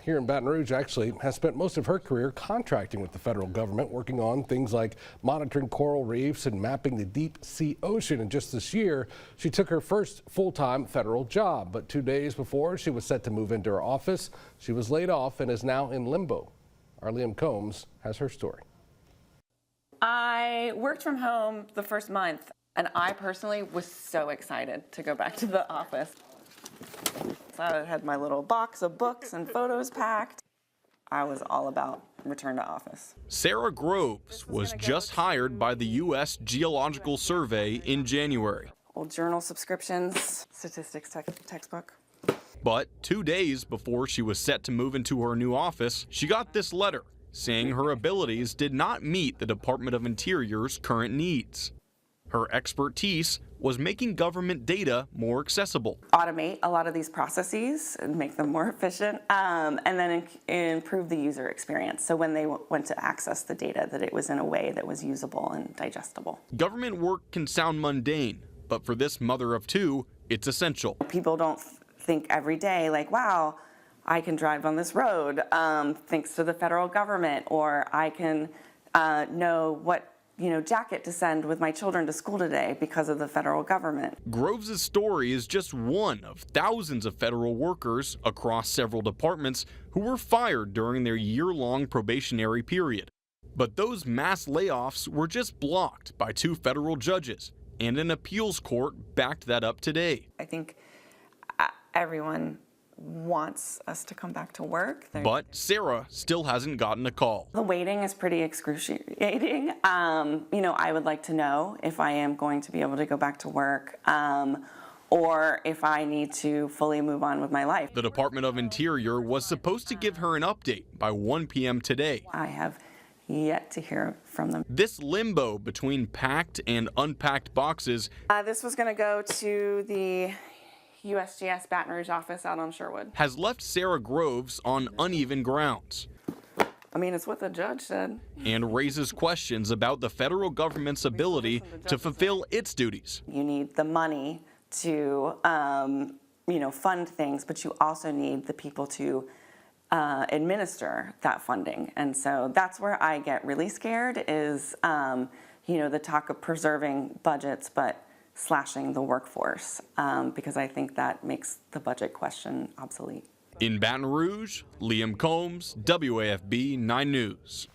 Here in Baton Rouge actually has spent most of her career contracting with the federal government, working on things like monitoring coral reefs and mapping the deep sea ocean. And just this year, she took her first full-time federal job. But 2 days before she was set to move into her office, she was laid off and is now in limbo. Our Liam Combs has her story. I worked from home the first month, and I personally was so excited to go back to the office. So I had my little box of books and photos packed. I was all about return to office. Sarah Groves was just hired by the U.S. Geological Survey in January. Old journal subscriptions, statistics textbook. But 2 days before she was set to move into her new office, she got this letter saying her abilities did not meet the Department of Interior's current needs. Her expertise was making government data more accessible. Automate a lot of these processes and make them more efficient, and then improve the user experience. So when they went to access the data, that it was in a way that was usable and digestible. Government work can sound mundane, but for this mother of two, it's essential. People don't think every day like, wow, I can drive on this road thanks to the federal government, or I can know what jacket to send with my children to school today because of the federal government. Groves' story is just one of thousands of federal workers across several departments who were fired during their year-long probationary period. But those mass layoffs were just blocked by 2 federal judges, and an appeals court backed that up today. I think everyone wants us to come back to work. But Sarah still hasn't gotten a call. The waiting is pretty excruciating. I would like to know if I am going to be able to go back to work or if I need to fully move on with my life. The Department of Interior was supposed to give her an update by 1 p.m. today. I have yet to hear from them. This limbo between packed and unpacked boxes. This was going to go to the USGS Baton Rouge office out on Sherwood. Has left Sarah Groves on uneven grounds. I mean, it's what the judge said. And raises questions about the federal government's ability to fulfill its duties. You need the money to, fund things, but you also need the people to administer that funding. And so that's where I get really scared is, the talk of preserving budgets, but slashing the workforce, because I think that makes the budget question obsolete. In Baton Rouge, Liam Combs, WAFB 9 News.